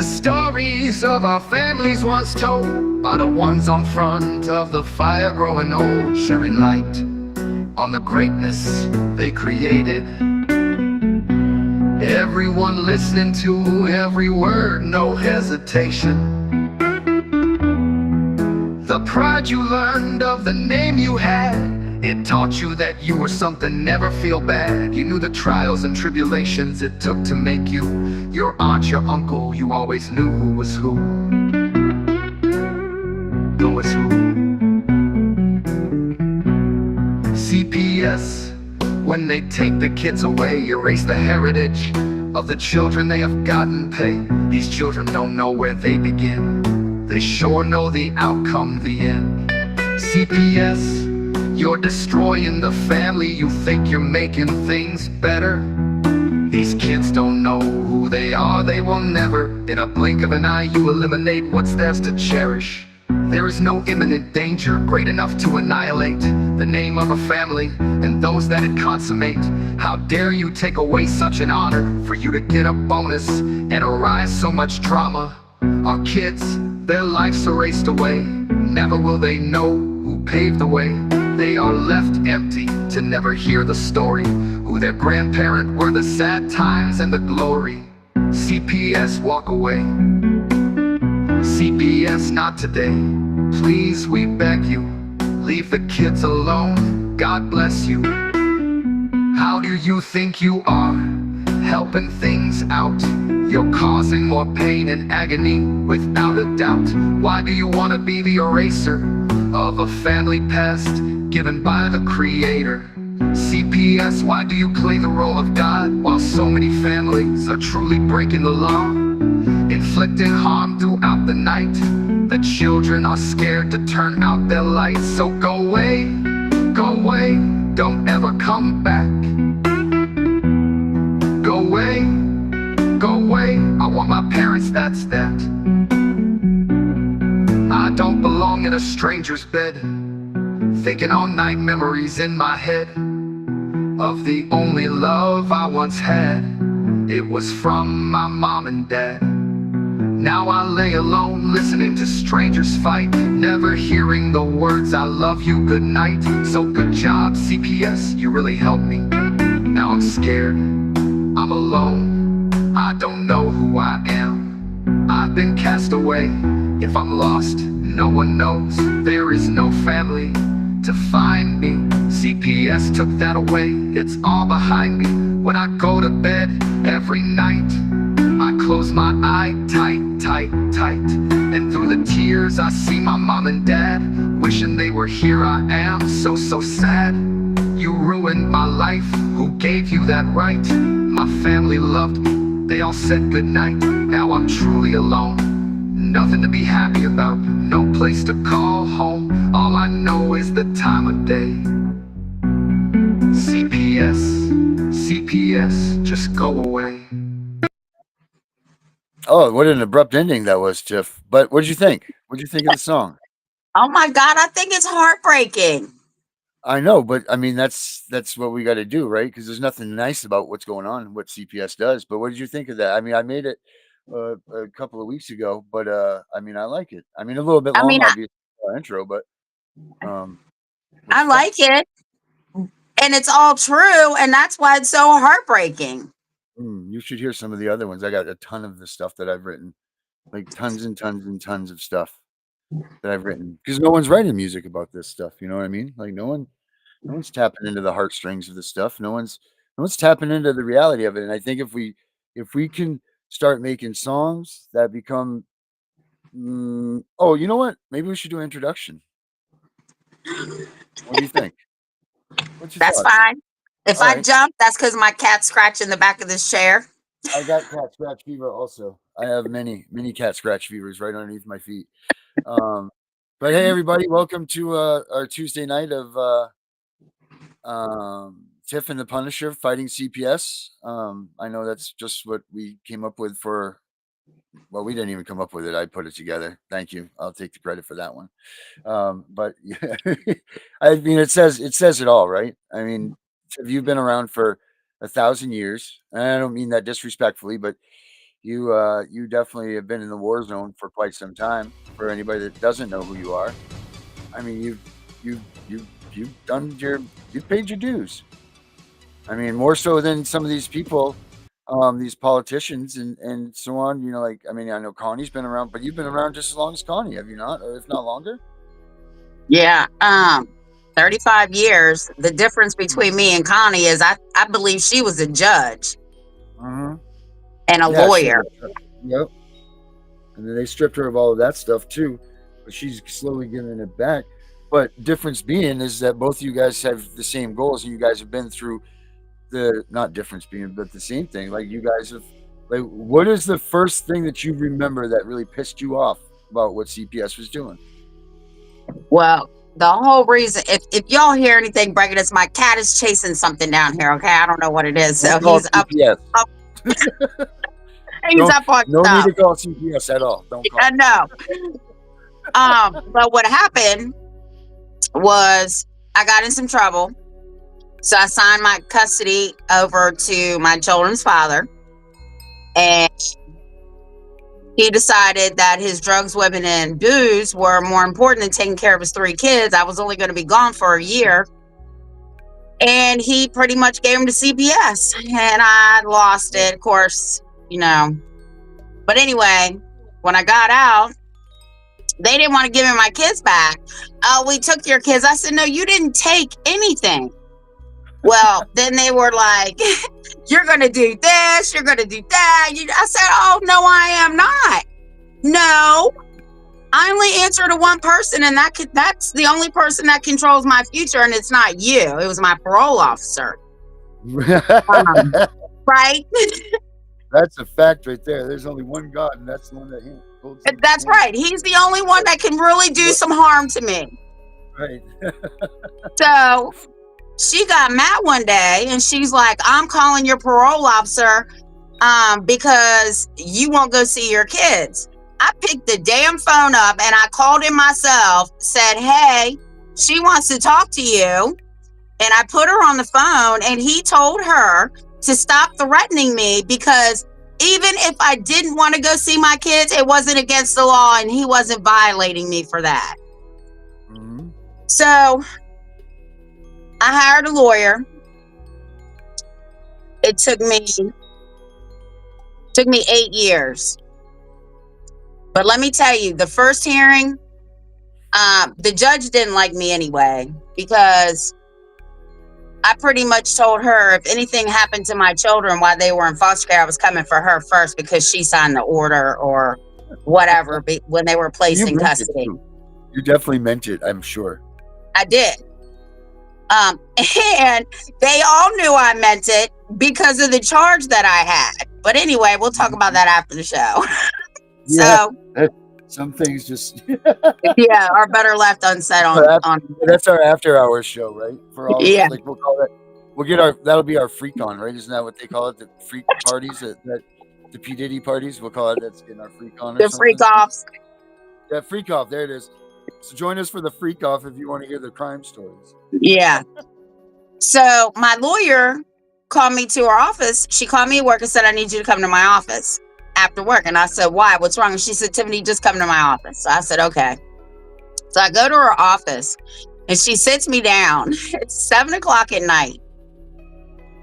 The stories of our families once told by the ones on front of the fire growing old, sharing light on the greatness they created. Everyone listening to every word, no hesitation. The pride you learned of the name you had, it taught you that you were something, never feel bad. You knew the trials and tribulations it took to make you. Your aunt, your uncle, you always knew who was who. Who was who. CPS, when they take the kids away, erase the heritage of the children they have gotten pay. These children don't know where they begin, they sure know the outcome, the end. CPS, you're destroying the family, you think you're making things better. These kids don't know who they are, they will never. In a blink of an eye you eliminate what's theirs to cherish. There is no imminent danger great enough to annihilate the name of a family and those that it consummate. How dare you take away such an honor for you to get a bonus and arise so much drama. Our kids, their lives erased away, never will they know who paved the way. They are left empty to never hear the story, who their grandparent were, the sad times and the glory. CPS, walk away. CPS, not today. Please, we beg you, leave the kids alone. God bless you. How do you think you are, helping things out? You're causing more pain and agony, without a doubt. Why do you want to be the eraser of a family past given by the Creator? CPS, why do you play the role of God while so many families are truly breaking the law, inflicting harm throughout the night? The children are scared to turn out their lights. So go away, don't ever come back. Go away, I want my parents, that's that. I don't belong in a stranger's bed, thinking all night, memories in my head of the only love I once had. It was from my mom and dad. Now I lay alone, listening to strangers fight, never hearing the words I love you, good night. So good job, CPS, you really helped me. Now I'm scared, I'm alone, I don't know who I am. I've been cast away, if I'm lost, no one knows. There is no family to find me. CPS took that away, it's all behind me. When I go to bed every night, I close my eye tight, and through the tears I see my mom and dad, wishing they were here. I am so sad. You ruined my life, who gave you that right? My family loved me, they all said goodnight. Now I'm truly alone, nothing to be happy about, no place to call home. All I know is the time of day. CPS, just go away. Oh, what an abrupt ending that was, Tiff. But what did you think? What did you think of the song? Oh my God, I think it's heartbreaking. I know, but I mean that's what we got to do, right? Because there's nothing nice about what's going on, what CPS does. But what did you think of that? I mean, I made it a couple of weeks ago, but I mean, I like it. I mean, a little bit I long, mean, I, obviously, intro, but um, I what's fun? like it, and it's all true, and that's why it's so heartbreaking. You should hear some of the other ones. I got a ton of the stuff that I've written, like tons and tons and tons of stuff that I've written. Because no one's writing music about this stuff. You know what I mean? Like no one's tapping into the heartstrings of this stuff. No one's tapping into the reality of it. And I think if we can start making songs that become oh, you know what? Maybe we should do an introduction. What do you think? What's your That's thoughts? fine. If All I right. jump, that's because my cat's scratching the back of this chair. I got cat scratch fever also. I have many cat scratch fevers right underneath my feet. Um, but hey, everybody, welcome to our Tuesday night of Tiff and the Punisher fighting CPS. I know that's just what we came up with for. Well, we didn't even come up with it. I put it together. Thank you. I'll take the credit for that one. But yeah, I mean, it says it all, right? I mean, Tiff, you've been around for 1,000 years, and I don't mean that disrespectfully, but you definitely have been in the war zone for quite some time. For anybody that doesn't know who you are, I mean, you've done you've paid your dues. I mean, more so than some of these people, these politicians and so on. Like, I mean, I know Connie's been around, but you've been around just as long as Connie, have you not? Or if not longer? Yeah. 35 years. The difference between me and Connie is I believe she was a judge Mm-hmm. and a Yeah, she lawyer. was. Yep. And then they stripped her of all of that stuff too, but she's slowly giving it back. But difference being is that both of you guys have the same goals, and you guys have been through the not difference being, but the same thing. Like you guys have, like, what is the first thing that you remember that really pissed you off about what CPS was doing? Well, the whole reason, if y'all hear anything breaking, it's my cat is chasing something down here. Okay, I don't know what it is. So Don't call he's up, CPS. up he's up on No stuff. need to call CPS at all. Don't call. I know. But what happened was I got in some trouble. So I signed my custody over to my children's father. And he decided that his drugs, women, and booze were more important than taking care of his 3 kids. I was only going to be gone for a year. And he pretty much gave him to CPS. And I lost it, of course, But anyway, when I got out, they didn't want to give me my kids back. Oh, we took your kids. I said, no, you didn't take anything. Well, then they were like, you're going to do this, you're going to do that. I said, oh, no, I am not. No, I only answer to one person, and that's the only person that controls my future, and it's not you. It was my parole officer. Right? That's a fact right there. There's only one God, and that's the one that holds. That's right. He's the only one that can really do some harm to me. Right. So she got mad one day, and she's like, I'm calling your parole officer because you won't go see your kids. I picked the damn phone up and I called him myself, said, hey, she wants to talk to you. And I put her on the phone, and he told her to stop threatening me, because even if I didn't want to go see my kids, it wasn't against the law, and he wasn't violating me for that. Mm-hmm. So I hired a lawyer. It took me 8 years. But let me tell you, the first hearing, the judge didn't like me anyway, because I pretty much told her if anything happened to my children while they were in foster care, I was coming for her first, because she signed the order or whatever when they were placed in custody. You definitely meant it, I'm sure. I did. And they all knew I meant it because of the charge that I had. But anyway, we'll talk about that after the show. Yeah, So some things just yeah, are better left unsaid on that's our after hours show, right? For all Yeah. like we'll call that, that'll be our freak on, right? Isn't that what they call it? The freak parties, that the P. Diddy parties, we'll call it. That's getting our freak on. the freak offs. Yeah, freak off. There it is. So join us for the freak off if you want to hear the crime stories. Yeah. So my lawyer called me to her office. She called me at work and said, I need you to come to my office after work. And I said, why? What's wrong? And she said, Tiffany, just come to my office. So I said, okay. So I go to her office and she sits me down. It's 7:00 at night.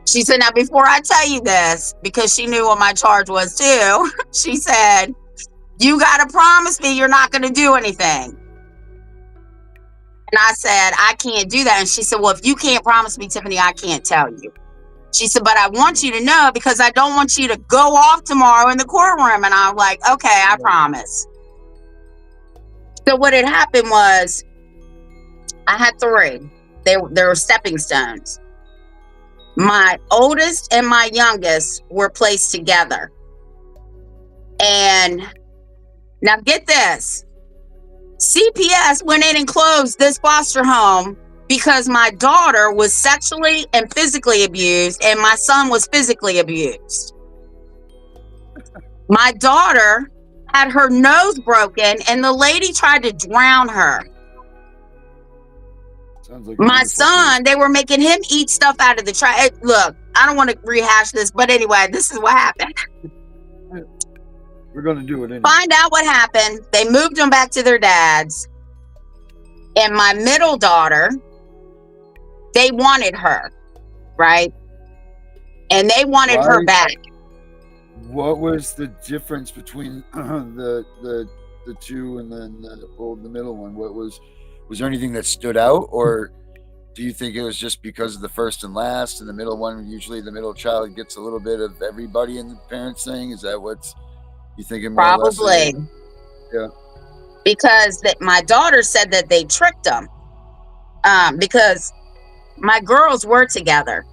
She said, now, before I tell you this, because she knew what my charge was too, she said, you got to promise me you're not going to do anything. And I said, I can't do that. And she said, well, if you can't promise me, Tiffany, I can't tell you. She said, but I want you to know, because I don't want you to go off tomorrow in the courtroom. And I'm like, okay, I promise. So what had happened was I had 3. They were stepping stones. My oldest and my youngest were placed together. And now get this. CPS went in and closed this foster home because my daughter was sexually and physically abused, and my son was physically abused. My daughter had her nose broken, and the lady tried to drown her. Sounds like My son, they were making him eat stuff out of the trash. Look, I don't want to rehash this, but anyway, this is what happened. We're gonna do it anyway. Find out what happened. They moved them back to their dad's. And my middle daughter, they wanted her, right? And they wanted her back. What was the difference between the two and then the middle one? Was there anything that stood out, or do you think it was just because of the first and last, and the middle one, usually the middle child gets a little bit of everybody in the parents thing? Is that what you thinking? Probably. Yeah. Because my daughter said that they tricked them. Because my girls were together,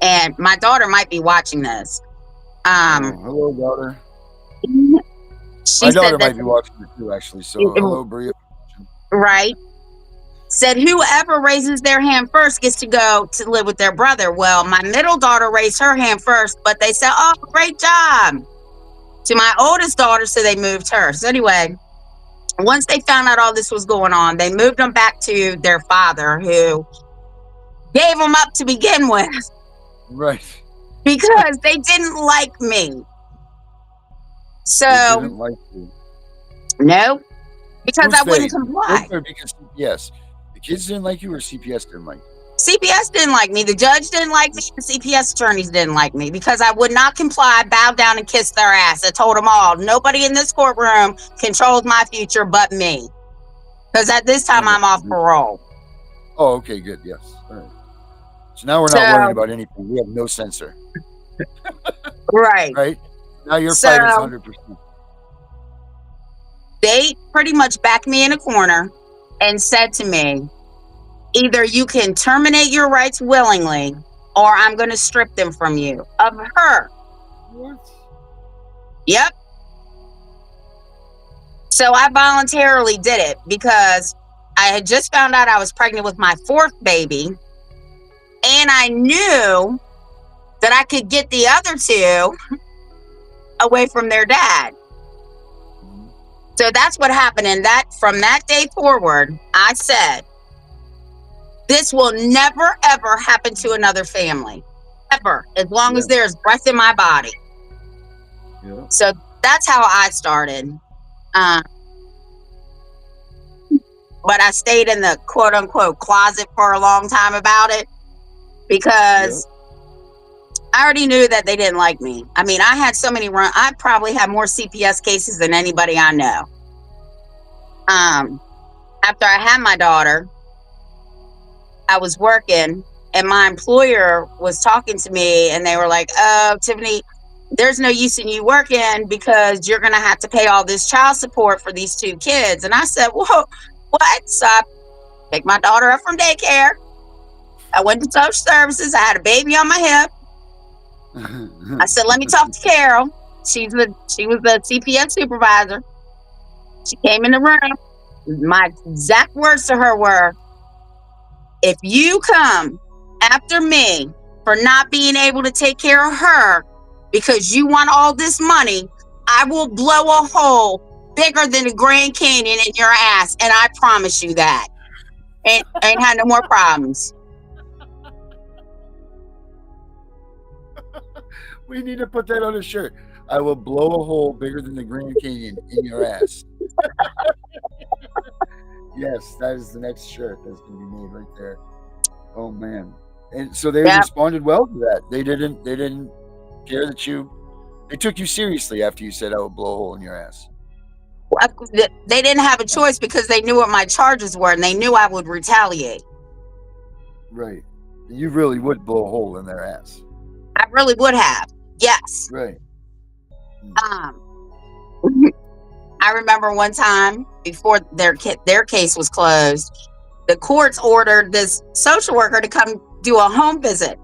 and my daughter might be watching this. Hello, daughter. She My said daughter that, might be watching it too, actually. So, hello, Bria. right? Said whoever raises their hand first gets to go to live with their brother. Well, my middle daughter raised her hand first, but they said, "Oh, great job," to my oldest daughter, so they moved her. So anyway, once they found out all this was going on, they moved them back to their father, who gave them up to begin with. Right. Because they didn't like me. So they didn't like you. No, because Who's I wouldn't they? comply. Because CPS. The kids didn't like you, or CPS didn't like you? CPS didn't like me. The judge didn't like me. The CPS attorneys didn't like me because I would not comply, bow down, and kiss their ass. I told them all, nobody in this courtroom controls my future but me. Because at this time, I'm off parole. Oh, okay, good. Yes. All right. So now we're not worrying about anything. We have no censor. Right. Right? Now your fight is 100%. They pretty much backed me in a corner and said to me, either you can terminate your rights willingly, or I'm going to strip them from you. Of her. What? Yep. So I voluntarily did it because I had just found out I was pregnant with my fourth baby. And I knew that I could get the other two away from their dad. So that's what happened. And from that day forward, I said, this will never, ever happen to another family. Ever. As long as there's breath in my body. Yeah. So that's how I started. But I stayed in the quote unquote closet for a long time about it because I already knew that they didn't like me. I mean, I had so many I probably had more CPS cases than anybody I know. After I had my daughter, I was working and my employer was talking to me and they were like, "Oh, Tiffany, there's no use in you working because you're going to have to pay all this child support for these two kids." And I said, "Whoa, what?" So I picked my daughter up from daycare. I went to social services. I had a baby on my hip. I said, "Let me talk to Carol." She was the CPS supervisor. She came in the room. My exact words to her were, "If you come after me for not being able to take care of her because you want all this money, I will blow a hole bigger than the Grand Canyon in your ass. And I promise you that." Ain't had no more problems. We need to put that on a shirt. I will blow a hole bigger than the Grand Canyon in your ass. Yes, that is the next shirt that's going to be made right there. Oh man! And so they responded well to that. They didn't care that they took you seriously after you said I would blow a hole in your ass. They didn't have a choice because they knew what my charges were and they knew I would retaliate. Right. You really would blow a hole in their ass. I really would have. Yes. Right. I remember one time before their case was closed, the courts ordered this social worker to come do a home visit.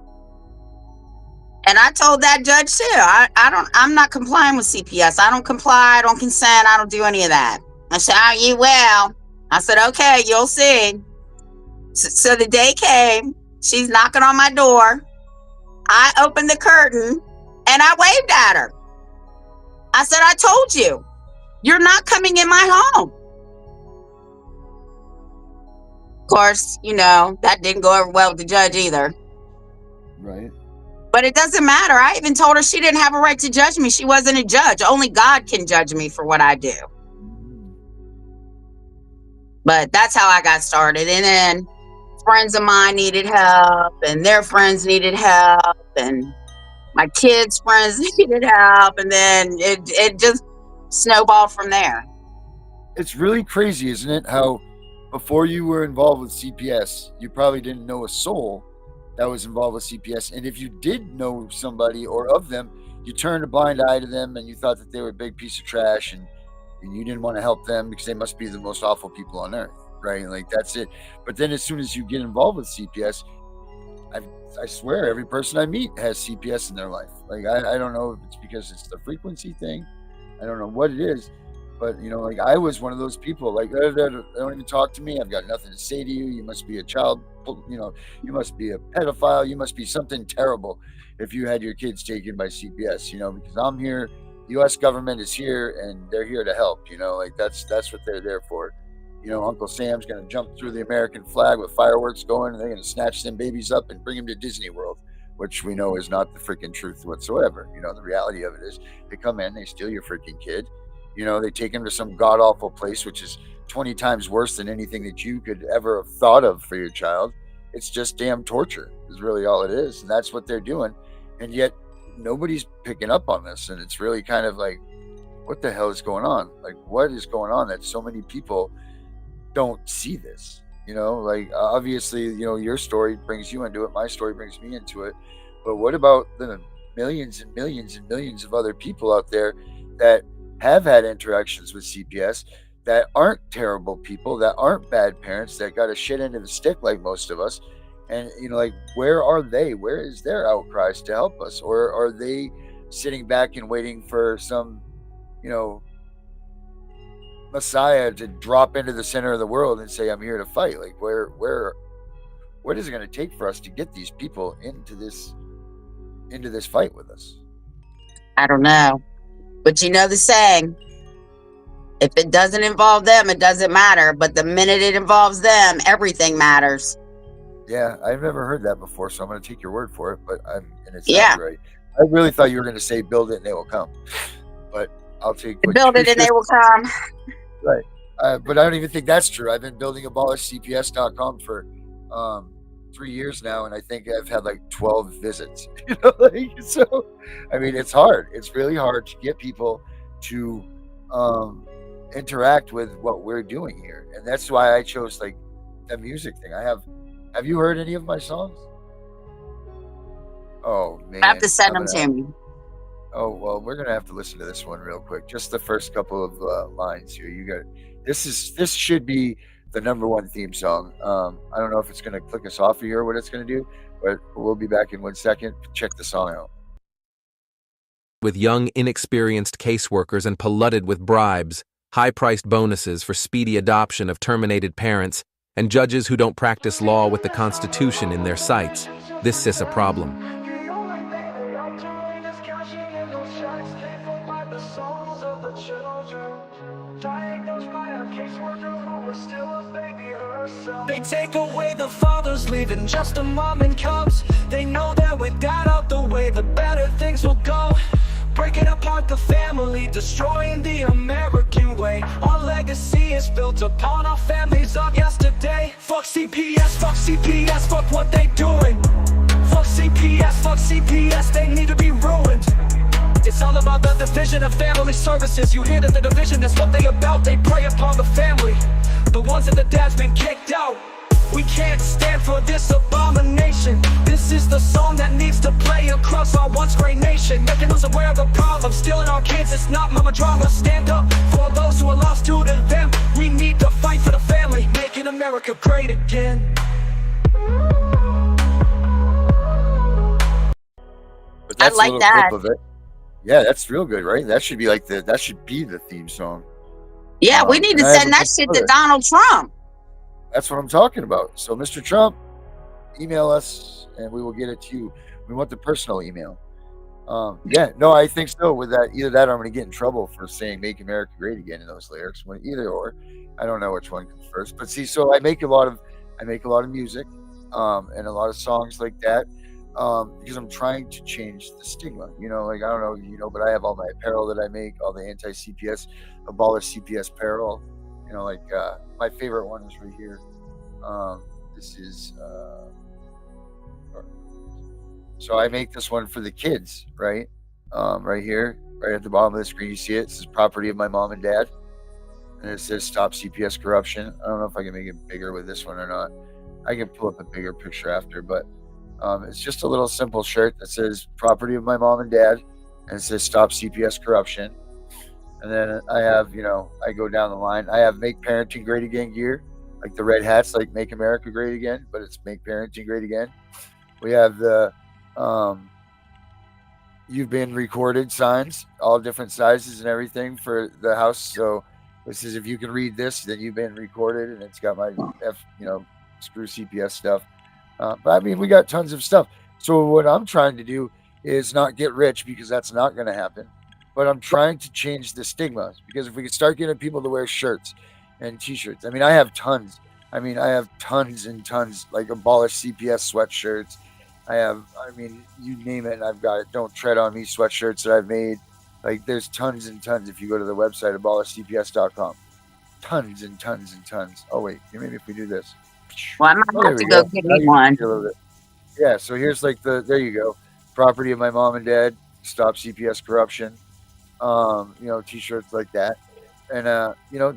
And I told that judge too, I'm not complying with CPS. I don't comply, I don't consent, I don't do any of that. I said, "Oh, you will." I said, "Okay, you'll see." So the day came, she's knocking on my door. I opened the curtain and I waved at her. I said, "I told you, you're not coming in my home." Of course, that didn't go over well with the judge either. Right. But it doesn't matter. I even told her she didn't have a right to judge me. She wasn't a judge. Only God can judge me for what I do. But that's how I got started. And then friends of mine needed help, and their friends needed help, and my kids' friends needed help, and then it just snowballed from there. It's really crazy, isn't it? How before you were involved with CPS, you probably didn't know a soul that was involved with CPS. And if you did know somebody or of them, you turned a blind eye to them and you thought that they were a big piece of trash, and you didn't want to help them because they must be the most awful people on earth, right? Like that's it. But then as soon as you get involved with CPS, I swear every person I meet has CPS in their life. Like I don't know if it's because it's the frequency thing. I don't know what it is. But, like I was one of those people, like, don't even talk to me. I've got nothing to say to you. You must be a child, you must be a pedophile. You must be something terrible if you had your kids taken by CPS, because I'm here. The U.S. government is here and they're here to help, like that's what they're there for. Uncle Sam's going to jump through the American flag with fireworks going, and they're going to snatch them babies up and bring them to Disney World, which we know is not the freaking truth whatsoever. The reality of it is they come in, they steal your freaking kid. They take him to some god-awful place, which is 20 times worse than anything that you could ever have thought of for your child. It's just damn torture is really all it is. And that's what they're doing. And yet nobody's picking up on this. And it's really kind of like, what the hell is going on? Like, what is going on that so many people don't see this? Like, obviously, your story brings you into it. My story brings me into it. But what about the millions and millions and millions of other people out there that have had interactions with CPS that aren't terrible people, that aren't bad parents, that got a shit end of the stick like most of us? And, like, where are they? Where is their outcries to help us? Or are they sitting back and waiting for some, Messiah to drop into the center of the world and say, I'm here to fight? Like, what is it going to take for us to get these people into this fight with us? I don't know. But you know the saying, if it doesn't involve them, it doesn't matter. But the minute it involves them, everything matters. Yeah, I've never heard that before, so I'm going to take your word for it. But and it sounds Yeah. right. I really thought you were going to say, build it and they will come. But I'll take what Build it and they will come. Right. But I don't even think that's true. I've been building abolishcps.com for 3 years now, and I think I've had like 12 visits. So I mean, it's hard. It's really hard to get people to interact with what we're doing here, and that's why I chose like the music thing. Have you heard any of my songs? Oh man, I have to send them to me. Oh well, we're gonna have to listen to this one real quick. Just the first couple of lines here. You got this should be the #1 theme song. I don't know if it's gonna click us off of here, what it's gonna do, but we'll be back in 1 second. Check the song out. With young, inexperienced caseworkers and polluted with bribes, high-priced bonuses for speedy adoption of terminated parents, and judges who don't practice law with the Constitution in their sights, this is a problem. They take away the fathers, leaving just a mom and cubs. They know that with that out the way, the better things will go. Breaking apart the family, destroying the American way. Our legacy is built upon our families of yesterday. Fuck CPS, fuck what they doing. Fuck CPS, they need to be ruined. It's all about the division of family services. You hear that the division is what they about. They prey upon the family, the ones that the dad's been kicked out. We can't stand for this abomination. This is the song that needs to play across our once great nation, making us aware of the problem. Stealing our kids, it's not mama drama. Stand up for those who are lost due to them. We need to fight for the family, making America great again. But that's I like a little that. clip of it. Yeah, that's real good, right? That should be like that should be the theme song. Yeah, we need to send that shit to Donald Trump. That's what I'm talking about. So, Mr. Trump, email us and we will get it to you. We want the personal email. Yeah, no, I think so. With that, either that or I'm going to get in trouble for saying "Make America Great Again" in those lyrics. Either or, I don't know which one comes first. But see, so I make a lot of music, and a lot of songs like that. because I'm trying to change the stigma. Like, I don't know, but I have all my apparel that I make, all the anti-CPS, abolish CPS apparel. Like my favorite one is right here. This is so I make this one for the kids, right? Right here, right at the bottom of the screen, you see it. It says property of my mom and dad, and it says stop CPS corruption. I don't know if I can make it bigger with this one or not. I can pull up a bigger picture after, but it's just a little simple shirt that says property of my mom and dad, and it says stop CPS corruption. And then I have, I go down the line. I have make parenting great again gear, like the red hats, like make America great again, but it's make parenting great again. We have the you've been recorded signs, all different sizes and everything for the house. So this is, if you can read this, then you've been recorded, and it's got my screw CPS stuff. But I mean, we got tons of stuff. So what I'm trying to do is not get rich, because that's not going to happen. But I'm trying to change the stigma, because if we could start getting people to wear shirts and T-shirts. I mean, I have tons. I have tons and tons, like abolish CPS sweatshirts. You name it, and I've got it. Don't tread on me sweatshirts that I've made. Like, there's tons and tons. If you go to the website, abolishcps.com, tons and tons and tons. Oh, wait, maybe if we do this. Well, I might have to go get me one. Yeah, so here's like there you go. Property of my mom and dad, stop CPS corruption. T-shirts like that. And,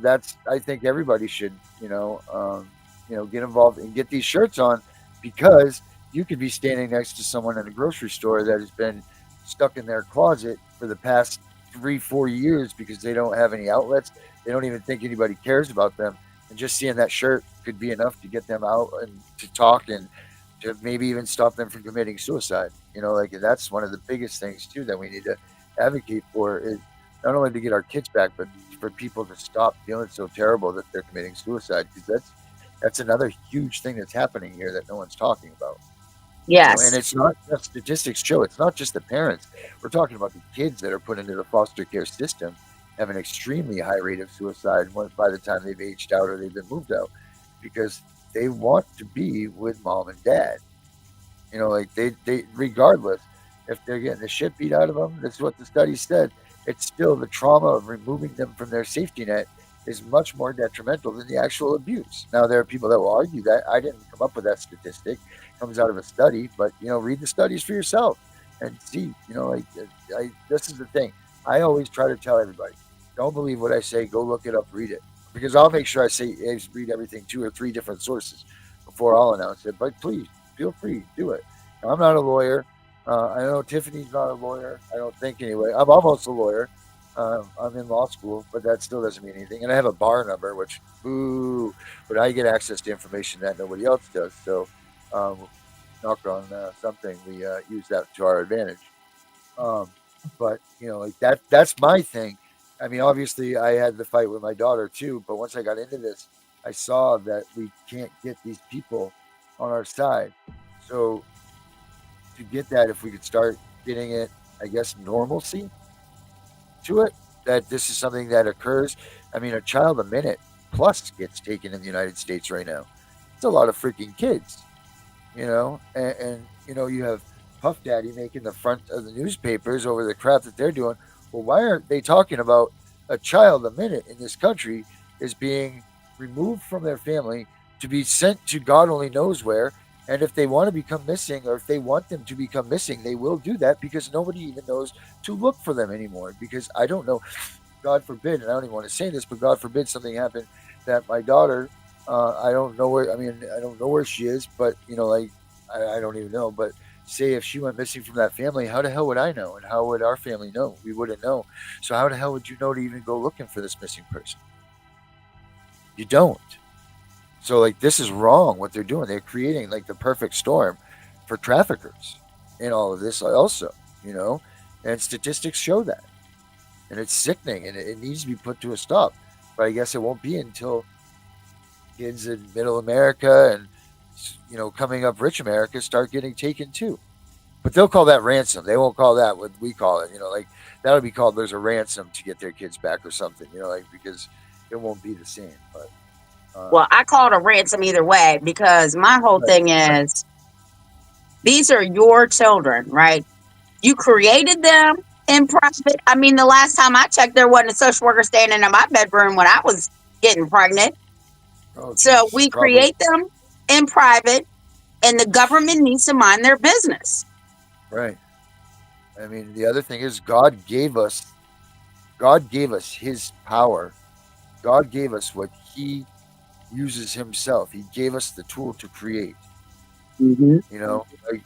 that's, I think everybody should, get involved and get these shirts on, because you could be standing next to someone in a grocery store that has been stuck in their closet for the past 3-4 years because they don't have any outlets. They don't even think anybody cares about them. And just seeing that shirt could be enough to get them out and to talk, and to maybe even stop them from committing suicide. That's one of the biggest things too that we need to advocate for, is not only to get our kids back, but for people to stop feeling so terrible that they're committing suicide, because that's another huge thing that's happening here that no one's talking about. Yes. And it's not just statistics show, it's not just the parents. We're talking about the kids that are put into the foster care system have an extremely high rate of suicide by the time they've aged out or they've been moved out, because they want to be with mom and dad. They regardless if they're getting the shit beat out of them. That's what the study said. It's still the trauma of removing them from their safety net is much more detrimental than the actual abuse. Now, there are people that will argue that. I didn't come up with that statistic. It comes out of a study, but read the studies for yourself and see. This is the thing. I always try to tell everybody, don't believe what I say. Go look it up, read it, because I'll make sure I say read everything 2 or 3 different sources before I'll announce it. But please feel free, do it. Now, I'm not a lawyer. I know Tiffany's not a lawyer. I don't think anyway. I'm almost a lawyer. I'm in law school, but that still doesn't mean anything. And I have a bar number, which, but I get access to information that nobody else does. So, knock on something, we use that to our advantage. But that's my thing. I mean, obviously, I had the fight with my daughter too. But once I got into this, I saw that we can't get these people on our side. So, to get that, if we could start getting it, I guess, normalcy to it, that this is something that occurs. I mean, a child a minute plus gets taken in the United States right now. It's a lot of freaking kids, and you have Puff Daddy making the front of the newspapers over the crap that they're doing. Well, why aren't they talking about a child a minute in this country is being removed from their family to be sent to God only knows where? And if they want to become missing, or if they want them to become missing, they will do that, because nobody even knows to look for them anymore. Because I don't know, God forbid, and I don't even want to say this, but God forbid something happened that my daughter, I don't know where she is, but I don't even know. But say if she went missing from that family, how the hell would I know? And how would our family know? We wouldn't know. So how the hell would you know to even go looking for this missing person? You don't. So this is wrong what they're doing. They're creating the perfect storm for traffickers in all of this also, and statistics show that. And it's sickening, and it needs to be put to a stop. But I guess it won't be until kids in middle America and, coming up rich America start getting taken too. But they'll call that ransom. They won't call that what we call it, that'll be called there's a ransom to get their kids back or something, because it won't be the same. But well, I call it a ransom either way, because my whole thing is These are your children, right? You created them in private. I mean, the last time I checked, there wasn't a social worker standing in my bedroom when I was getting pregnant. Oh, So geez, we probably create them in private, and the government needs to mind their business. right. I mean, the other thing is God gave us His power. God gave us what He uses Himself. He gave us the tool to create. Mm-hmm. You know, like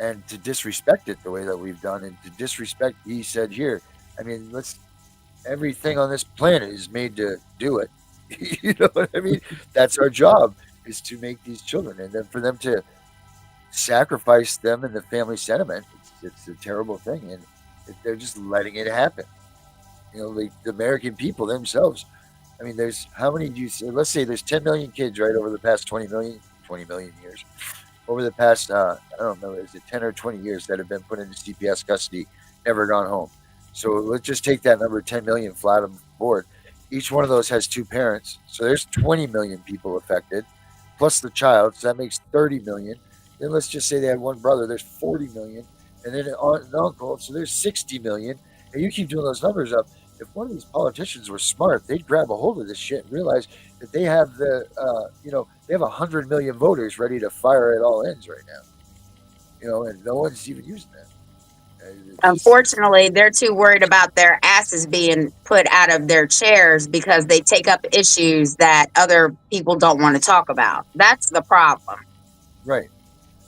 and to disrespect it the way that we've done, and to disrespect, He said, here. I mean, everything on this planet is made to do it. You know what I mean? That's our job, is to make these children, and then for them to sacrifice them in the family sentiment. It's a terrible thing, and they're just letting it happen. You know, like the American people themselves. I mean, there's how many do you say? Let's say there's 10 million kids, right, over the past 20 million years. Over the past, I don't know, is it 10 or 20 years that have been put into CPS custody, never gone home. So let's just take that number, 10 million flat on board. Each one of those has two parents. So there's 20 million people affected, plus the child. So that makes 30 million. Then let's just say they had one brother, there's 40 million. And then an aunt and uncle, so there's 60 million. And you keep doing those numbers up. If one of these politicians were smart, they'd grab a hold of this shit and realize that they have they have 100 million voters ready to fire at all ends right now. You know, and no one's even using that. Unfortunately, they're too worried about their asses being put out of their chairs because they take up issues that other people don't want to talk about. That's the problem. Right.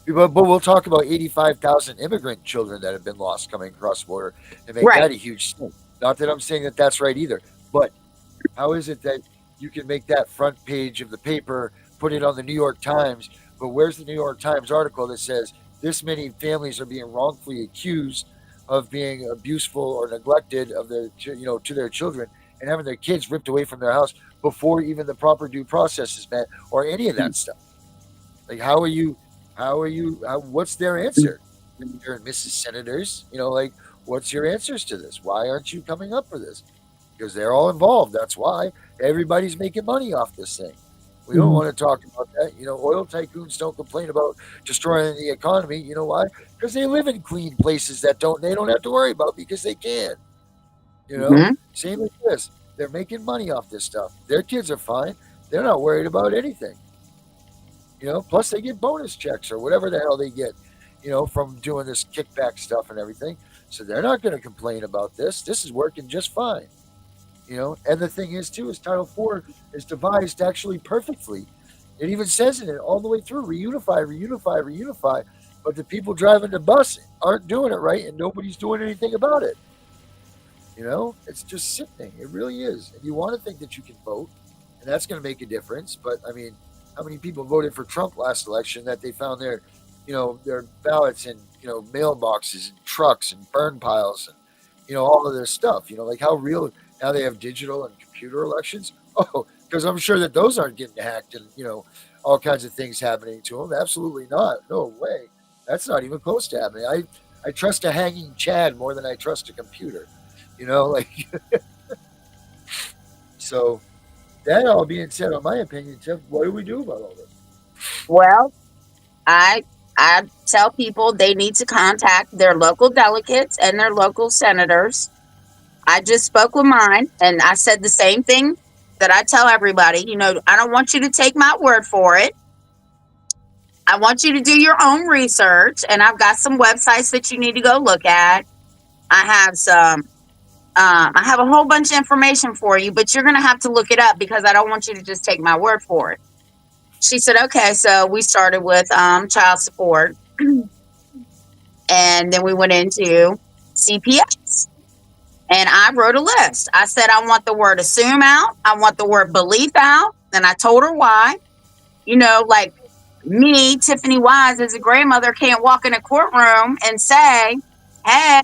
But we'll talk about 85,000 immigrant children that have been lost coming across the border and make Right. that a huge thing. Not that I'm saying that that's right either, but how is it that you can make that front page of the paper, put it on the New York Times, but where's the New York Times article that says this many families are being wrongfully accused of being abuseful or neglected of to their children, and having their kids ripped away from their house before even the proper due process is met, or any of that stuff? Like, what's their answer? Mr. and Mrs. Senators, like, what's your answers to this? Why aren't you coming up for this? Because they're all involved. That's why everybody's making money off this thing. We don't want to talk about that. Oil tycoons don't complain about destroying the economy. You know why? Because they live in clean places they don't have to worry about because they can. Mm-hmm. Same with this. They're making money off this stuff. Their kids are fine. They're not worried about anything. Plus they get bonus checks or whatever the hell they get, from doing this kickback stuff and everything. So they're not going to complain about this. This is working just fine. And the thing is too, is Title IV is devised actually perfectly. It even says in it all the way through, reunify, reunify, reunify. But the people driving the bus aren't doing it right, and nobody's doing anything about it. It's just sickening. It really is. And you want to think that you can vote, and that's going to make a difference. But I mean, how many people voted for Trump last election that they found their ballots in, mailboxes and trucks and burn piles and, all of this stuff, like how real now they have digital and computer elections. Oh, because I'm sure that those aren't getting hacked and, all kinds of things happening to them. Absolutely not. No way. That's not even close to happening. I trust a hanging Chad more than I trust a computer, so that all being said, on my opinion, Tiff, what do we do about all this? Well, I tell people they need to contact their local delegates and their local senators. I just spoke with mine, and I said the same thing that I tell everybody. I don't want you to take my word for it. I want you to do your own research, and I've got some websites that you need to go look at. I have a whole bunch of information for you, but you're going to have to look it up because I don't want you to just take my word for it. She said, okay. So we started with child support, and then we went into CPS. And I wrote a list. I said, I want the word assume out. I want the word belief out. And I told her why. Like me, Tiffany Wise, as a grandmother, can't walk in a courtroom and say, hey,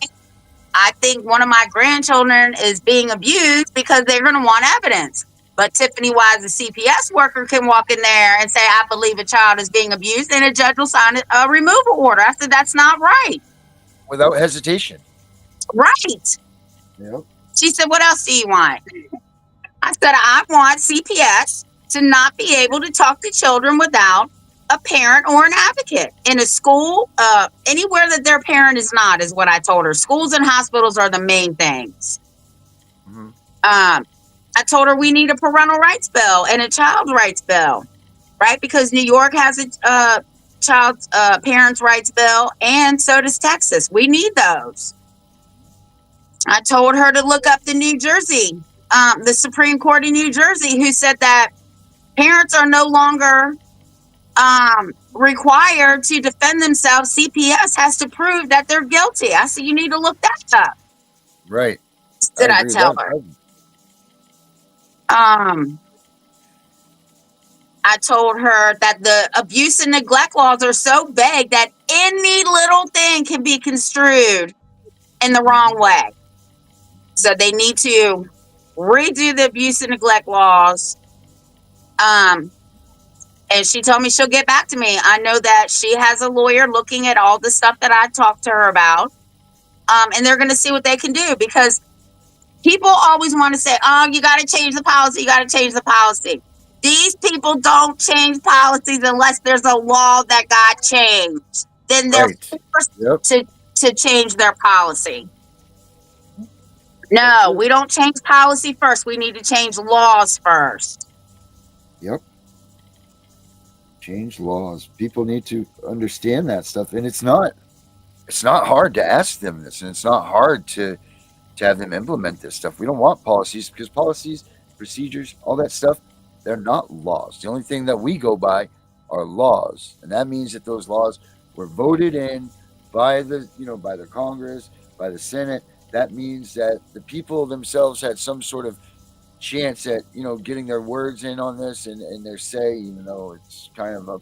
I think one of my grandchildren is being abused, because they're going to want evidence. But Tiffany Wise, a CPS worker, can walk in there and say, I believe a child is being abused, and a judge will sign a removal order. I said, that's not right. Without hesitation. Right. Yep. She said, what else do you want? I said, I want CPS to not be able to talk to children without a parent or an advocate in a school, anywhere that their parent is not, is what I told her. Schools and hospitals are the main things. Mhm. I told her we need a parental rights bill and a child rights bill, right? Because New York has a child parents rights bill, and so does Texas. We need those. I told her to look up the New Jersey, the Supreme Court in New Jersey, who said that parents are no longer required to defend themselves. CPS has to prove that they're guilty. I said, you need to look that up. Right. Did I agree with tell that. her? I told her that the abuse and neglect laws are so vague that any little thing can be construed in the wrong way. So they need to redo the abuse and neglect laws. And she told me she'll get back to me. I know that she has a lawyer looking at all the stuff that I talked to her about. And they're going to see what they can do, because people always want to say, oh, you got to change the policy. You got to change the policy. These people don't change policies unless there's a law that got changed. Then they're Right. forced Yep. to change their policy. No, we don't change policy first. We need to change laws first. Yep. Change laws. People need to understand that stuff, and it's not hard to ask them this, and it's not hard to have them implement this stuff. We don't want policies, because policies, procedures, all that stuff, they're not laws. The only thing that we go by are laws, and that means that those laws were voted in by the Congress, by the Senate. That means that the people themselves had some sort of chance at getting their words in on this and their say, even though it's kind of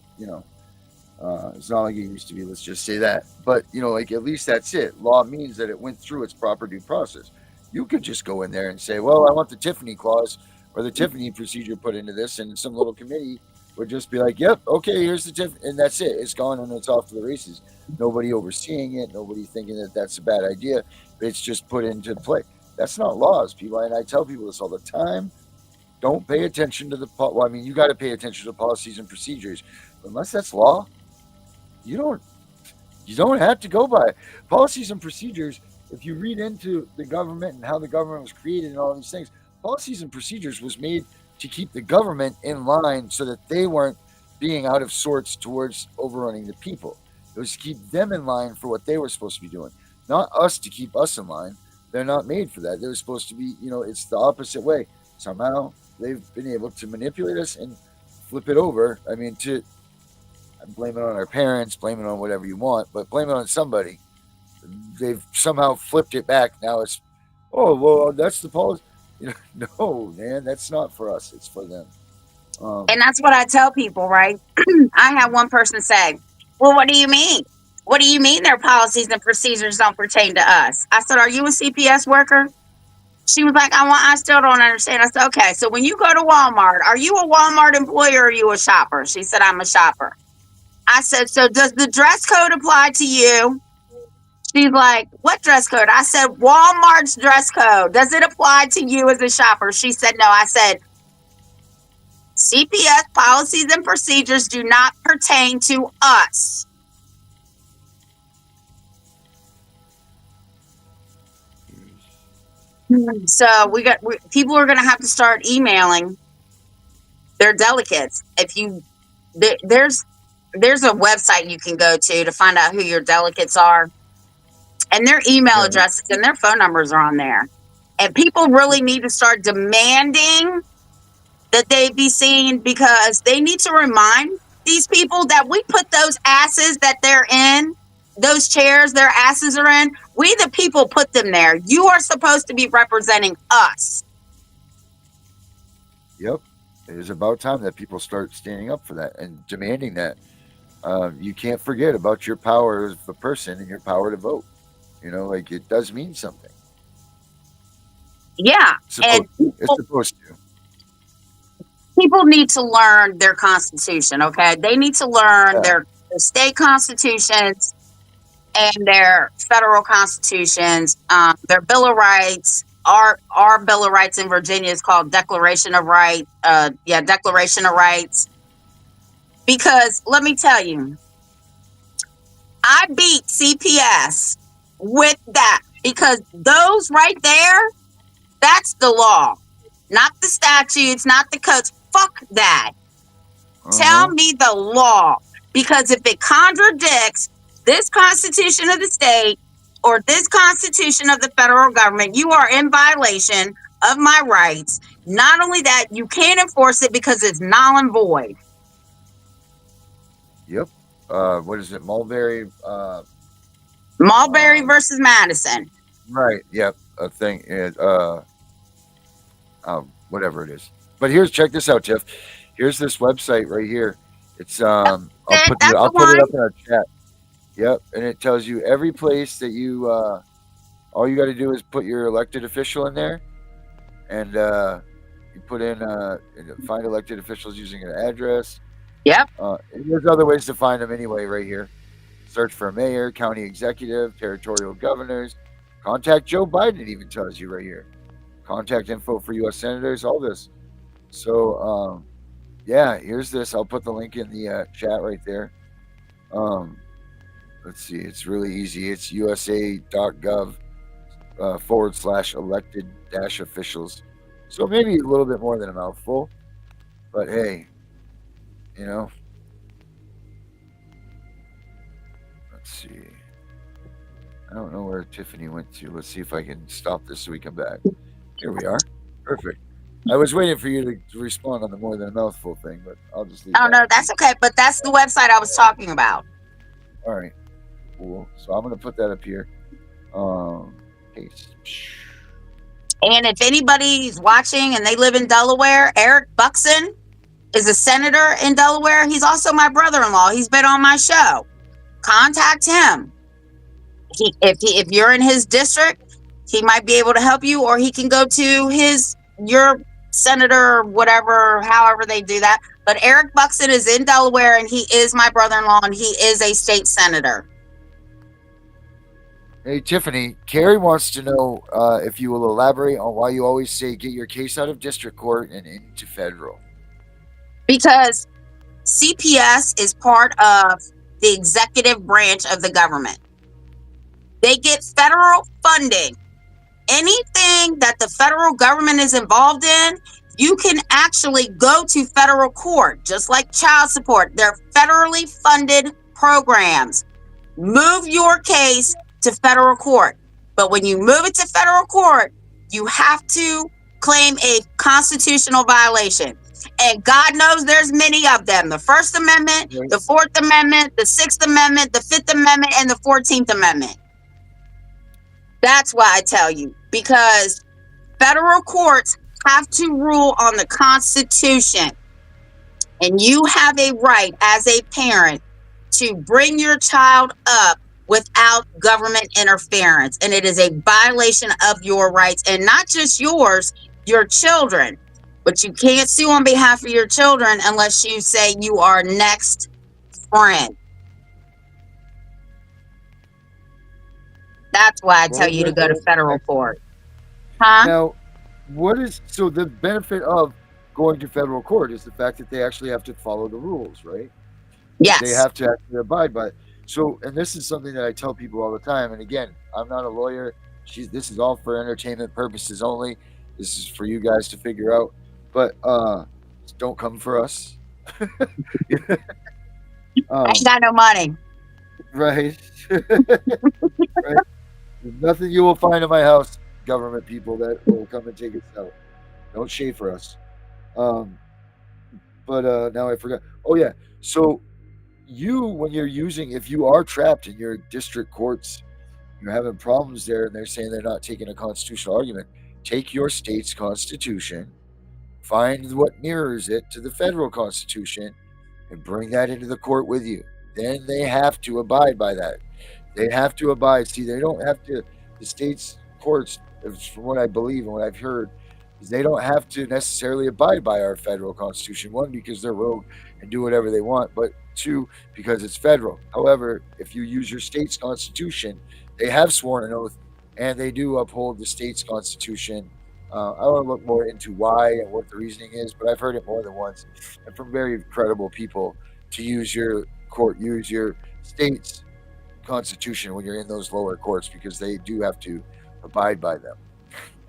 it's not like it used to be, let's just say that. But like, at least that's it. Law means that it went through its proper due process. You could just go in there and say, well, I want the Tiffany clause or the Tiffany procedure put into this, and some little committee would just be like, yep, okay, here's the Tiff, and that's it. It's gone and it's off to the races. Nobody overseeing it, nobody thinking that that's a bad idea. It's just put into play. That's not laws, people. And I tell people this all the time. Don't pay attention to well, I mean, you got to pay attention to policies and procedures. But unless that's law, you don't have to go by policies and procedures. If you read into the government and how the government was created and all these things, policies and procedures was made to keep the government in line so that they weren't being out of sorts towards overrunning the people. It was to keep them in line for what they were supposed to be doing, not us to keep us in line. They're not made for that. They're supposed to be, it's the opposite way. Somehow they've been able to manipulate us and flip it over. I mean, blame it on our parents, blame it on whatever you want, but blame it on somebody. They've somehow flipped it back. Now it's, oh, well, that's the policy. No, man, that's not for us. It's for them. And that's what I tell people, right? I had one person say, well, what do you mean? What do you mean their policies and procedures don't pertain to us? I said, are you a CPS worker? She was like, I still don't understand. I said, okay, so when you go to Walmart, are you a Walmart employee or are you a shopper? She said, I'm a shopper. I said, so does the dress code apply to you? She's like, what dress code? I said, Walmart's dress code. Does it apply to you as a shopper? She said, no. I said, CPS policies and procedures do not pertain to us. So people are going to have to start emailing their delegates. There's a website you can go to find out who your delegates are, and their email addresses and their phone numbers are on there. And people really need to start demanding that they be seen, because they need to remind these people that we put those asses that they're in, those chairs their asses are in, we the people put them there. You are supposed to be representing us. Yep. It is about time that people start standing up for that and demanding that. You can't forget about your power as a person and your power to vote. Like, it does mean something. Yeah. It's supposed to. People need to learn their constitution, okay? They need to learn their state constitutions and their federal constitutions, their Bill of Rights. Our Bill of Rights in Virginia is called Declaration of Rights. Declaration of Rights. Because let me tell you, I beat CPS with that because those right there, that's the law, not the statutes, not the codes. Fuck that. Tell me the law, because if it contradicts this Constitution of the state or this Constitution of the federal government, you are in violation of my rights. Not only that, you can't enforce it because it's null and void. Yep. What is it? Mulberry. Marbury versus Madison. Right. Yep. A thing. Whatever it is. But check this out, Tiff. Here's this website right here. It's I'll put it up in our chat. Yep, and it tells you every place that you all you got to do is put your elected official in there, and you put in find elected officials using an address. Yep. And there's other ways to find them anyway. Right here, search for mayor, county executive, territorial governors. Contact Joe Biden. It even tells you right here. Contact info for U.S. senators. All this. So yeah, here's this. I'll put the link in the chat right there. Let's see. It's really easy. It's usa.gov /elected-officials. So maybe a little bit more than a mouthful, but hey, you know. Let's see. I don't know where Tiffany went to. Let's see if I can stop this so we come back. Here we are. Perfect. I was waiting for you to respond on the more than a mouthful thing, but I'll just leave. Oh, no, that's okay. But that's the website I was talking about. All right. Cool. So I'm going to put that up here. Paste. And if anybody's watching and they live in Delaware, Eric Buxton is a senator in Delaware. He's also my brother-in-law. He's been on my show. Contact him. If you're in his district, he might be able to help you, or he can go to your senator or whatever, however they do that. But Eric Buxton is in Delaware, and he is my brother-in-law, and he is a state senator. Hey, Tiffany, Carrie wants to know if you will elaborate on why you always say get your case out of district court and into federal. Because CPS is part of the executive branch of the government. They get federal funding. Anything that the federal government is involved in, you can actually go to federal court, just like child support. They're federally funded programs. Move your case to federal court. But when you move it to federal court, you have to claim a constitutional violation. And God knows there's many of them. The First Amendment, the Fourth Amendment, the Sixth Amendment, the Fifth Amendment, and the 14th Amendment. That's why I tell you, because federal courts have to rule on the Constitution. And you have a right as a parent to bring your child up without government interference. And it is a violation of your rights, and not just yours, your children. But you can't sue on behalf of your children unless you say you are next friend. That's why I tell you to go to federal court. Huh? Now, so the benefit of going to federal court is the fact that they actually have to follow the rules, right? Yes. They have to actually abide by it. So, and this is something that I tell people all the time. And again, I'm not a lawyer. This is all for entertainment purposes only. This is for you guys to figure out. But don't come for us. I ain't got no money. Right. Right. There's nothing you will find in my house, government people, that will come and take us out. Don't schaefer us. But now I forgot. Oh, yeah. So when you're if you are trapped in your district courts, you're having problems there, and they're saying they're not taking a constitutional argument, take your state's constitution, find what mirrors it to the federal constitution, and bring that into the court with you. Then they have to abide by that. They have to abide. See, they don't have to, the state's courts, from what I believe and what I've heard, is they don't have to necessarily abide by our federal constitution. One, because they're rogue and do whatever they want, but two, because it's federal. However, if you use your state's constitution, they have sworn an oath, and they do uphold the state's constitution. I want to look more into why and what the reasoning is, but I've heard it more than once, and from very credible people to use your state's constitution when you're in those lower courts, because they do have to abide by them.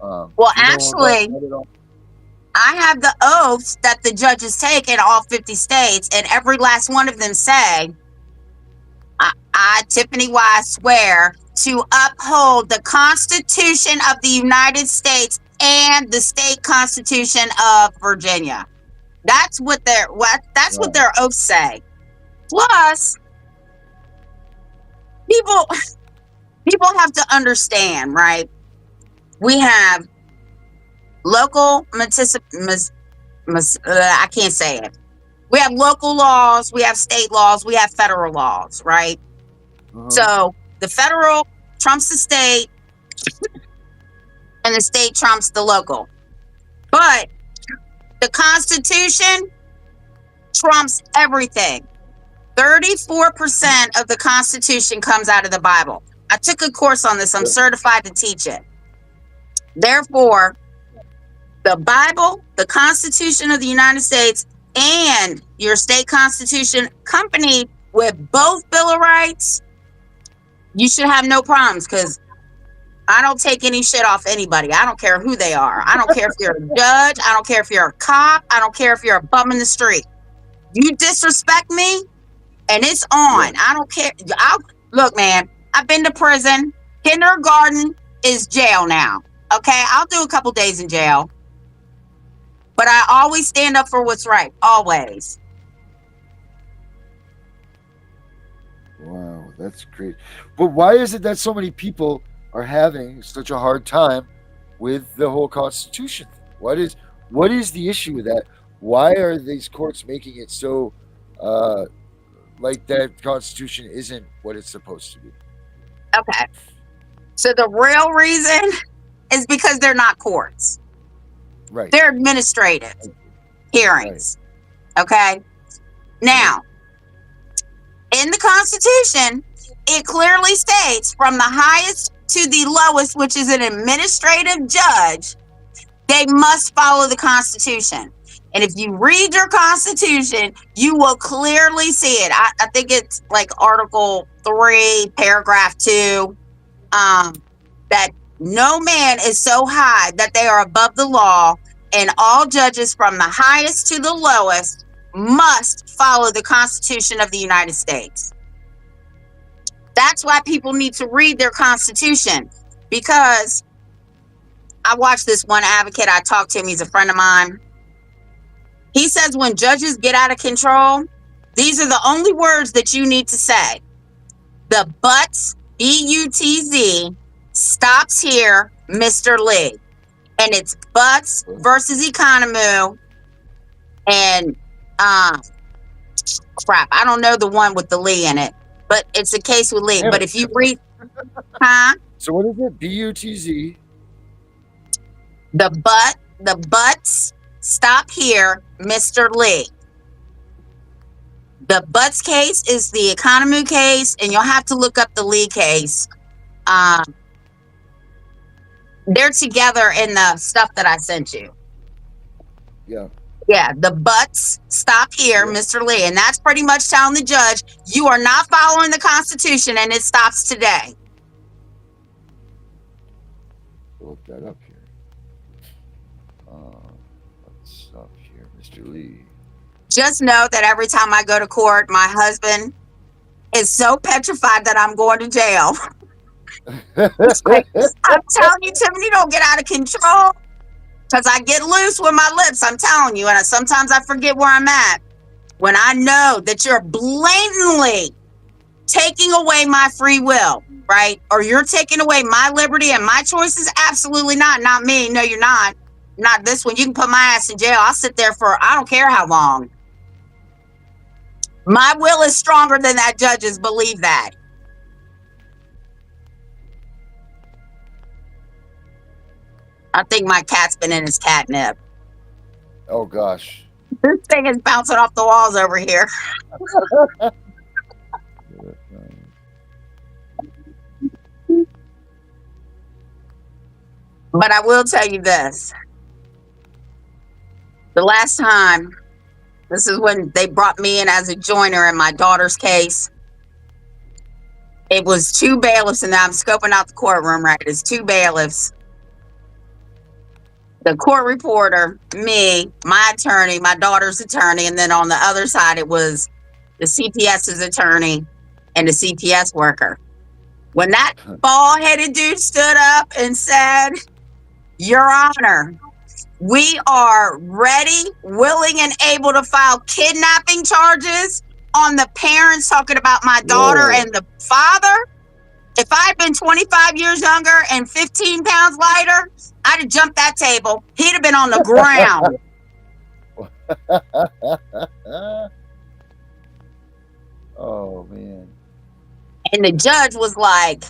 Well, Do you know about actually, that at all? I have the oaths that the judges take in all 50 states, and every last one of them say, Tiffany Wise, swear to uphold the Constitution of the United States and the state constitution of Virginia. That's what their oaths say. Plus, people have to understand, right? We have local I can't say it. We have local laws, we have state laws, we have federal laws, right? So the federal trumps the state and the state trumps the local. But the Constitution trumps everything. 34% of the Constitution comes out of the Bible. I took a course on this. I'm certified to teach it. Therefore, the Bible, the Constitution of the United States, and your state constitution accompanied with both Bill of Rights, you should have no problems, because I don't take any shit off anybody. I don't care who they are. I don't care if you're a judge. I don't care if you're a cop. I don't care if you're a bum in the street. You disrespect me, and it's on. I don't care. Look, man, I've been to prison. Kindergarten is jail now. Okay, I'll do a couple days in jail. But I always stand up for what's right. Always. Wow, that's great. But why is it that so many people are having such a hard time with the whole Constitution? What is the issue with that? Why are these courts making it so like that Constitution isn't what it's supposed to be? Okay. So the real reason is because they're not courts. Right. They're administrative hearings. Right. Okay. Now, in the Constitution, it clearly states from the highest to the lowest, which is an administrative judge, they must follow the Constitution. And if you read your Constitution, you will clearly see it. I think it's like Article 3, Paragraph 2, that no man is so high that they are above the law, and all judges from the highest to the lowest must follow the Constitution of the United States. That's why people need to read their Constitution, because I watched this one advocate. I talked to him. He's a friend of mine. He says when judges get out of control, these are the only words that you need to say. The butts, B-U-T-Z, stops here, Mr. Lee. And it's Butts versus Economoo. And crap, I don't know the one with the Lee in it, but it's a case with Lee. But if you read, So what is it? B-U-T-Z. The butts stop here, Mr. Lee. The Butts case is the Economoo case, and you'll have to look up the Lee case. They're together in the stuff that I sent you. Yeah. Yeah, the butts stop here, Mr. Lee. And that's pretty much telling the judge, you are not following the Constitution, and it stops today. Look that up here. Let's stop here, Mr. Lee. Just know that every time I go to court, my husband is so petrified that I'm going to jail. Like, I'm telling you, Tiffany, don't get out of control, because I get loose with my lips. I'm telling you, and sometimes I forget where I'm at. When I know that you're blatantly taking away my free will, right? Or you're taking away my liberty and my choices. Absolutely not. Not me. No, you're not. Not this one. You can put my ass in jail. I'll sit there for, I don't care how long. My will is stronger than that judge's. Believe that. I think my cat's been in his catnip. Oh, gosh. This thing is bouncing off the walls over here. But I will tell you this. The last time This is when they brought me in as a joiner in my daughter's case. It was 2 bailiffs, and I'm scoping out the courtroom, right? It's 2 bailiffs, the court reporter, me, my attorney, my daughter's attorney, and then on the other side, it was the CPS's attorney and the CPS worker. When that bald-headed dude stood up and said, "Your Honor, we are ready, willing, and able to file kidnapping charges on the parents," talking about my daughter and the father. If I'd been 25 years younger and 15 pounds lighter, I'd have jumped that table. He'd have been on the ground. Oh man. And the judge was like,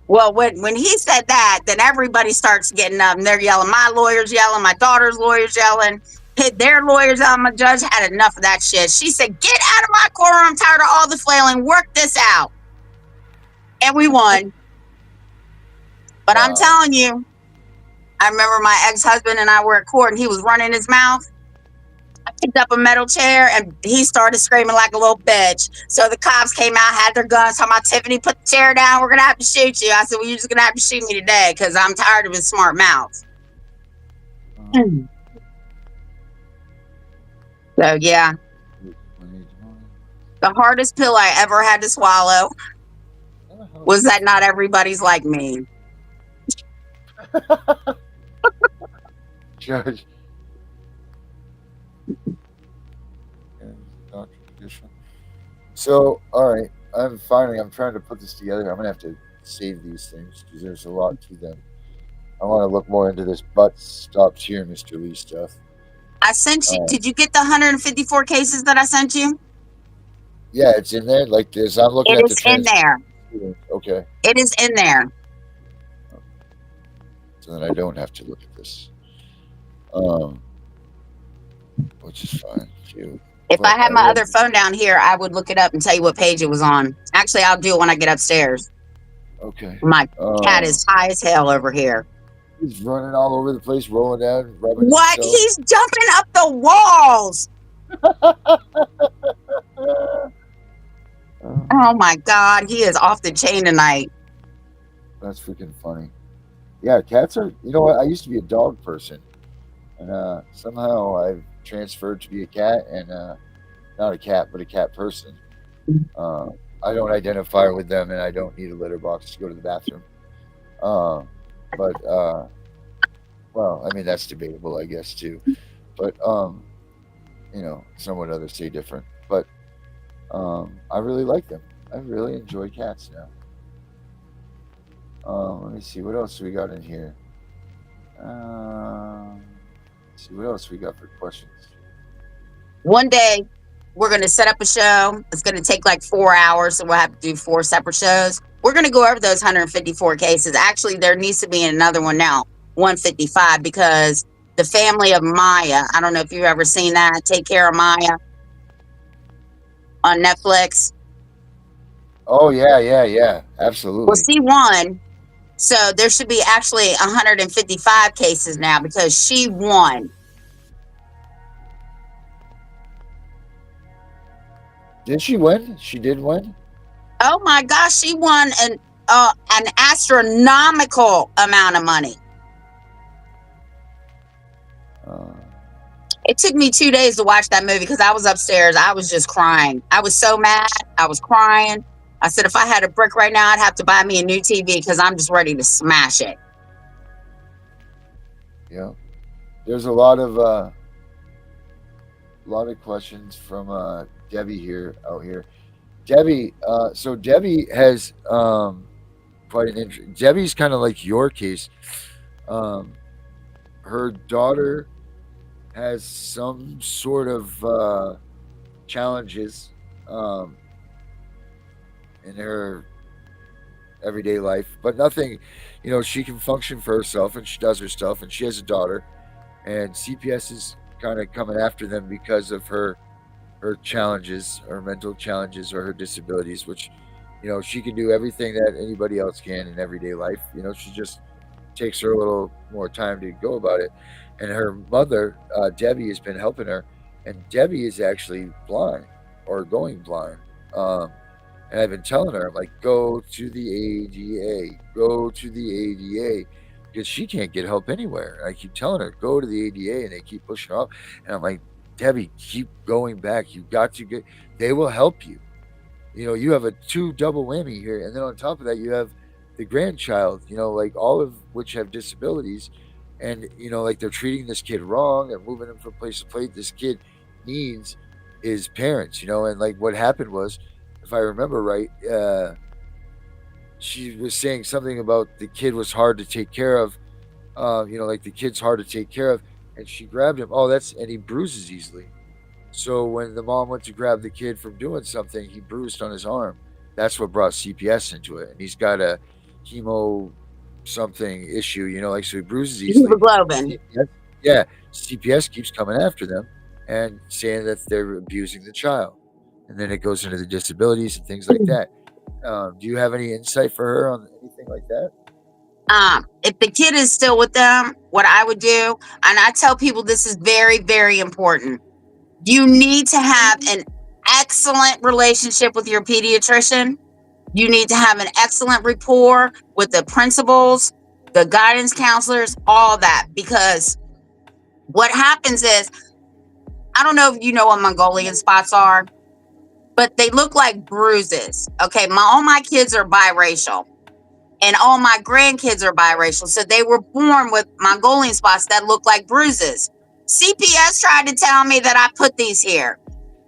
well, when he said that, then everybody starts getting up and they're yelling. My lawyer's yelling, my daughter's lawyer's yelling, their lawyers yelling. My judge had enough of that shit. She said, "Get out of my courtroom. I'm tired of all the flailing. Work this out." And we won. But I'm telling you, I remember my ex-husband and I were at court and he was running his mouth. I picked up a metal chair and he started screaming like a little bitch. So the cops came out, had their guns, talking about, "Tiffany, put the chair down. We're going to have to shoot you." I said, "Well, you're just going to have to shoot me today because I'm tired of his smart mouth." So, yeah. The hardest pill I ever had to swallow was that not everybody's like me. Judge. So, all right. I'm trying to put this together. I'm gonna have to save these things because there's a lot to them. I want to look more into this butt stops here, Mr. Lee stuff. I sent you. Did you get the 154 cases that I sent you? Yeah, it's in there. Like this, I'm looking at the in there. Okay. It is in there. So then I don't have to look at this. Which is fine. If I had my other phone down here, I would look it up and tell you what page it was on. Actually, I'll do it when I get upstairs. Okay. My cat is high as hell over here. He's running all over the place, rolling down, rubbing what? himself. He's jumping up the walls. Oh my God, he is off the chain tonight. That's freaking funny. Yeah, cats are, you know what? I used to be a dog person. And somehow I've transferred to be a cat and not a cat, but a cat person. I don't identify with them and I don't need a litter box to go to the bathroom. Well, I mean, that's debatable, I guess, too. But, you know, some would others say different. But I really like them. I really enjoy cats now. Let me see. What else we got in here? Let's see. What else we got for questions? One day, we're going to set up a show. It's going to take like 4 hours, so we'll have to do 4 separate shows. We're going to go over those 154 cases. Actually, there needs to be another one now, 155, because the family of Maya, I don't know if you've ever seen that, Take Care of Maya on Netflix. Oh, yeah. Absolutely. Well, she won. So there should be actually 155 cases now because she won. Did she win? She did win? Oh my gosh, she won an astronomical amount of money. It took me 2 days to watch that movie because I was upstairs. I was just crying. I was so mad. I was crying. I said, if I had a brick right now, I'd have to buy me a new TV because I'm just ready to smash it. Yeah. There's a lot of questions from Debbie out here. Debbie, so Debbie has quite an interest. Debbie's kind of like your case. Her daughter has some sort of challenges in her everyday life, but nothing, you know, she can function for herself and she does her stuff and she has a daughter, and CPS is kind of coming after them because of her challenges, her mental challenges or her disabilities, which, you know, she can do everything that anybody else can in everyday life. You know, she just takes her a little more time to go about it. And her mother, Debbie, has been helping her And Debbie is actually blind or going blind. And I've been telling her, I'm like, go to the ADA, go to the ADA, because she can't get help anywhere. And I keep telling her, go to the ADA, and they keep pushing her off. And I'm like, Debbie, keep going back. You've got to get. They will help you. You have a two double whammy here, and then on top of that, you have the grandchild. Like all of which have disabilities, and like they're treating this kid wrong. They're moving him from place to place. This kid needs his parents. And like what happened was, if I remember right, she was saying something about the kid was hard to take care of. Like the kid's hard to take care of, and she grabbed him. And he bruises easily. So when the mom went to grab the kid from doing something, he bruised on his arm. That's what brought CPS into it, and he's got a chemo something issue. Like so he bruises easily. Hemoglobin. Yeah, CPS keeps coming after them and saying that they're abusing the child, and then it goes into the disabilities and things like that. Do you have any insight for her on anything like that? If the kid is still with them, what I would do, and I tell people this is very, very important. You need to have an excellent relationship with your pediatrician. You need to have an excellent rapport with the principals, the guidance counselors, all that. Because what happens is, I don't know if you know what Mongolian spots are, but they look like bruises. Okay, all my kids are biracial. And all my grandkids are biracial. So they were born with Mongolian spots that look like bruises. CPS tried to tell me that I put these here.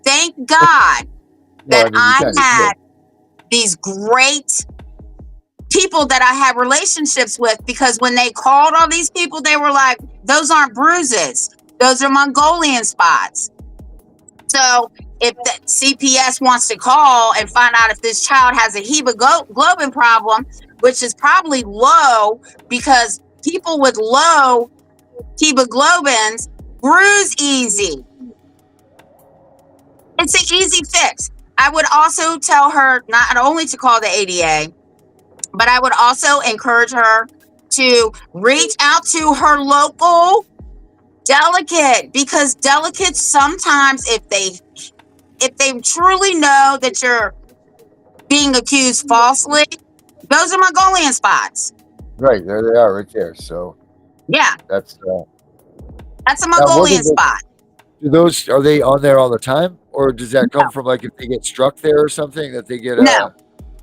Thank God that I had these great people that I had relationships with, because when they called all these people, they were like, those aren't bruises. Those are Mongolian spots. So if the CPS wants to call and find out if this child has a hemoglobin problem, which is probably low, because people with low hemoglobins bruise easy. It's an easy fix. I would also tell her not only to call the ADA, but I would also encourage her to reach out to her local delegate, because delegates sometimes, if they truly know that you're being accused falsely, those are Mongolian spots. Right, there they are, right there. So yeah, that's a Mongolian spot. Are they on there all the time, or does that come from like if they get struck there or something that they get? No,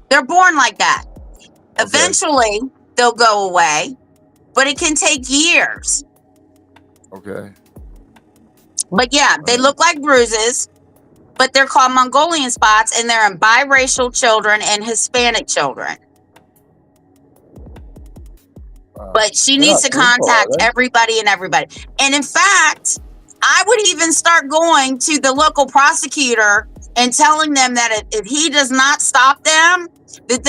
they're born like that. Okay. Eventually, they'll go away, but it can take years. Okay. But yeah, they look like bruises, but they're called Mongolian spots, and they're in biracial children and Hispanic children. But she needs to contact everybody. And in fact, I would even start going to the local prosecutor and telling them that if he does not stop them, that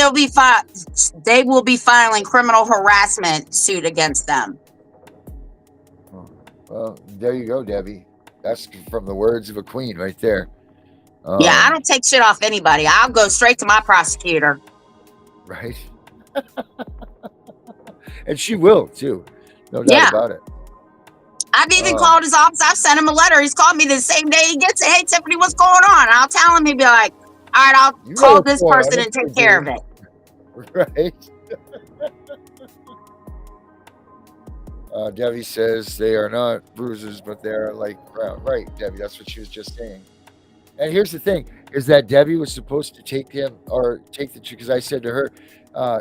they will be filing criminal harassment suit against them. Well, there you go, Debbie. That's from the words of a queen right there. Yeah, I don't take shit off anybody. I'll go straight to my prosecutor. Right. And she will too. No doubt about it. I've even called his office. I've sent him a letter. He's called me the same day he gets it. Hey, Tiffany, what's going on? And I'll tell him. He'd be like, all right, I'll call this person and take care of it. Right. Debbie says they are not bruises, but they're like brown. Right, Debbie, that's what she was just saying. And here's the thing, is that Debbie was supposed to take him, or take the, because I said to her,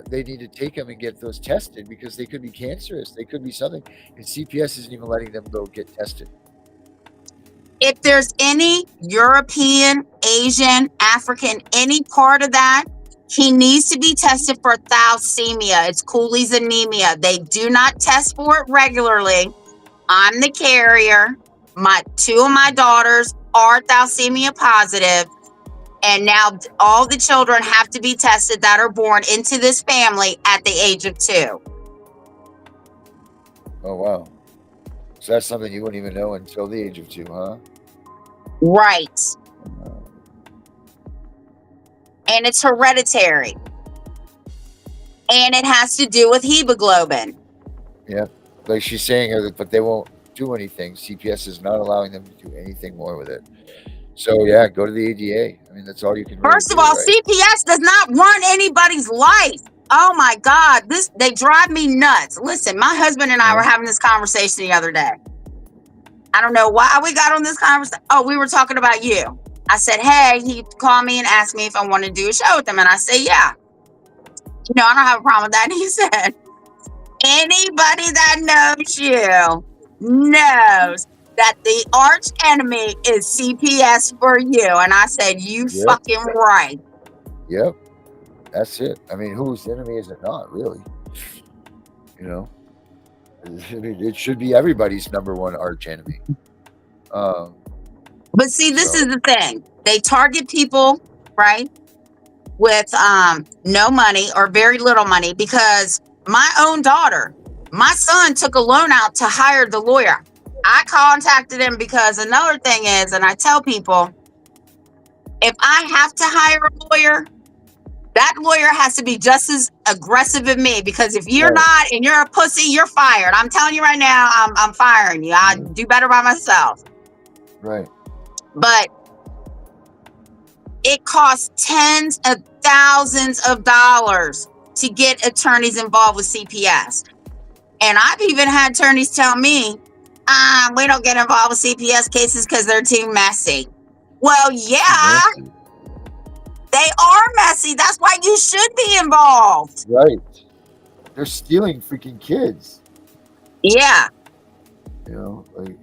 they need to take him and get those tested, because they could be cancerous. They could be something. And CPS isn't even letting them go get tested. If there's any European, Asian, African, any part of that, he needs to be tested for thalassemia. It's Cooley's anemia. They do not test for it regularly. I'm the carrier. Two of my daughters are thalassemia positive. And now all the children have to be tested that are born into this family at the age of 2. Oh, wow. So that's something you wouldn't even know until the age of 2, huh? Right. And it's hereditary. And it has to do with hemoglobin. Yeah. Like she's saying here, but they won't do anything. CPS is not allowing them to do anything more with it. So yeah, go to the ADA. I mean, that's all you can really First of do, all, right? CPS does not run anybody's life. Oh my God, they drive me nuts. Listen, my husband and I were having this conversation the other day. I don't know why we got on this conversation. Oh, we were talking about you. I said, hey, he called me and asked me if I wanted to do a show with him. And I said, yeah. I don't have a problem with that. And he said, anybody that knows you knows that the arch enemy is CPS for you. And I said, you fucking right. Yep. That's it. I mean, whose enemy is it not, really? I mean, it should be everybody's number one arch enemy. But see, this is the thing. They target people, right, with no money or very little money, because my own daughter, my son took a loan out to hire the lawyer. I contacted him because another thing is, and I tell people, if I have to hire a lawyer, that lawyer has to be just as aggressive as me, because if you're not and you're a pussy, you're fired. I'm telling you right now, I'm firing you. I do better by myself. Right. But it costs tens of thousands of dollars to get attorneys involved with CPS. And I've even had attorneys tell me, we don't get involved with CPS cases because they're too messy. Well, yeah, they are messy. That's why you should be involved. Right. They're stealing freaking kids. Yeah. Like.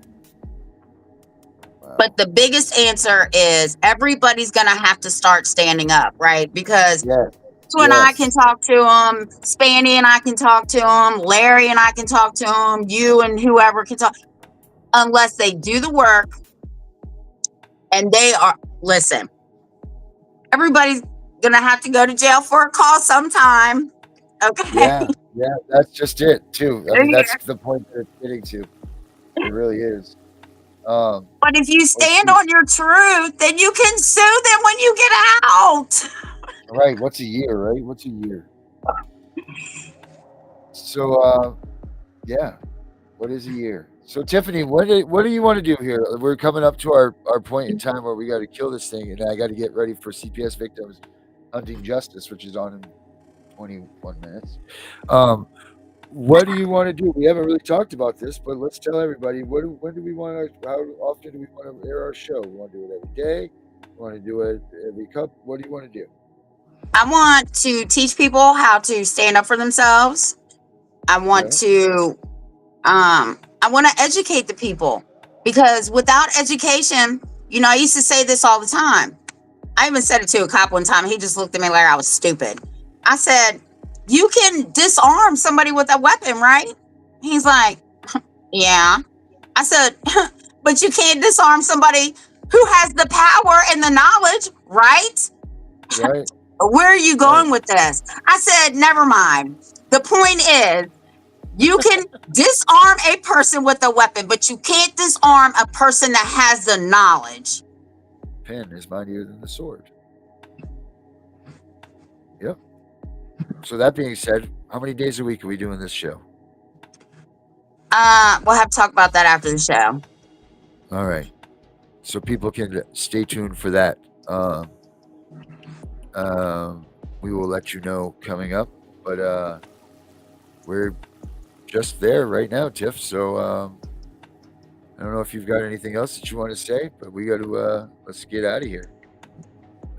But the biggest answer is everybody's going to have to start standing up, right? Because you and I can talk to them, Spanny and I can talk to them, Larry and I can talk to them, you and whoever can talk, unless they do the work. And listen, everybody's going to have to go to jail for a cause sometime. Okay. Yeah, that's just it, too. I mean, that's the point they're getting to. It really is. But if you stand on your truth, then you can sue them when you get out. Right. What's a year, right? What's a year? So, what is a year? So, Tiffany, what do you want to do here? We're coming up to our point in time where we got to kill this thing, and I got to get ready for CPS Victims Hunting Justice, which is on in 21 minutes. What do you want to do? We haven't really talked about this, but let's tell everybody. When do we want to? How often do we want to air our show? We want to do it every day. We want to do it every couple. What do you want to do? I want to teach people how to stand up for themselves. I want to, I want to educate the people, because without education, I used to say this all the time. I even said it to a cop one time. He just looked at me like I was stupid. I said, you can disarm somebody with a weapon, right? He's like, yeah. I said, but you can't disarm somebody who has the power and the knowledge, right? Right. Where are you going with this? I said, never mind. The point is, you can disarm a person with a weapon, but you can't disarm a person that has the knowledge. Pen is mightier than the sword. Yep. So that being said, how many days a week are we doing this show? We'll have to talk about that after the show. All right. So people can stay tuned for that. We will let you know coming up, but we're just there right now, Tiff. So I don't know if you've got anything else that you want to say, but we got to let's get out of here.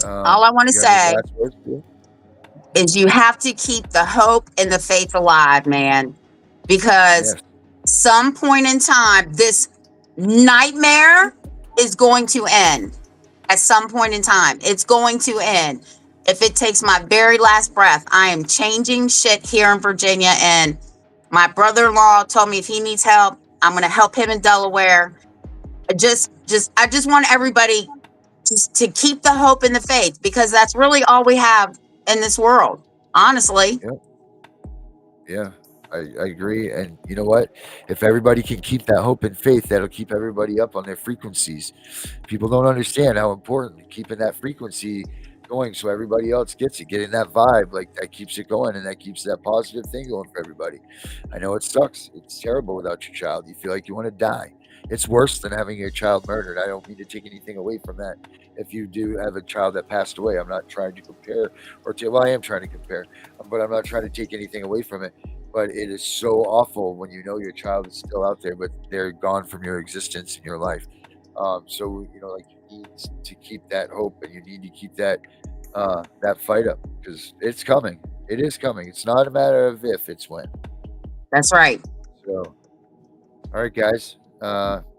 All I want to say is you have to keep the hope and the faith alive, man, because some point in time, this nightmare is going to end. At some point in time, it's going to end. If it takes my very last breath, I am changing shit here in Virginia. And my brother-in-law told me if he needs help, I'm going to help him in Delaware. I just want everybody to keep the hope and the faith, because that's really all we have in this world, honestly. Yeah, I agree. And you know what? If everybody can keep that hope and faith, that'll keep everybody up on their frequencies. People don't understand how important keeping that frequency going so everybody else gets it, getting that vibe, like that keeps it going and that keeps that positive thing going for everybody. I know it sucks. It's terrible without your child. You feel like you want to die. It's worse than having your child murdered. I don't mean to take anything away from that. If you do have a child that passed away, I'm not trying to compare well, I am trying to compare, but I'm not trying to take anything away from it. But it is so awful when you know your child is still out there, but they're gone from your existence in your life. So like you need to keep that hope, and you need to keep that fight up because it's coming. It is coming. It's not a matter of if, it's when. That's right. So, all right, guys.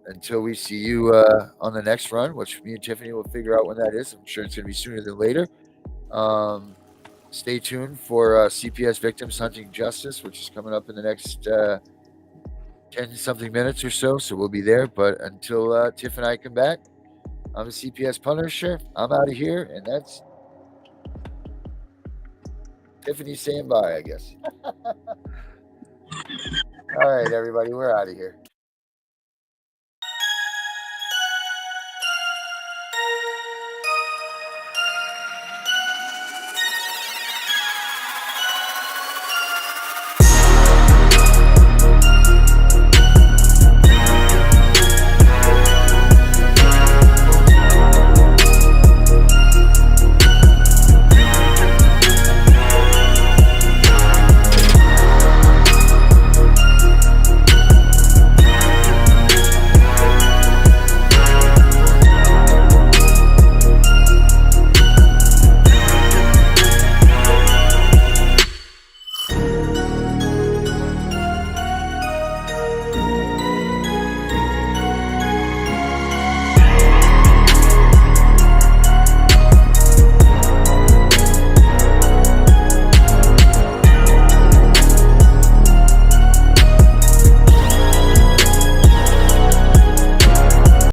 Until we see you on the next run, which me and Tiffany will figure out when that is. I'm sure it's going to be sooner than later. Stay tuned for CPS Victims Hunting Justice, which is coming up in the next 10-something minutes or so. So we'll be there. But until Tiff and I come back, I'm the CPS Punisher. I'm out of here, and that's Tiffany saying bye, I guess. All right, everybody, we're out of here.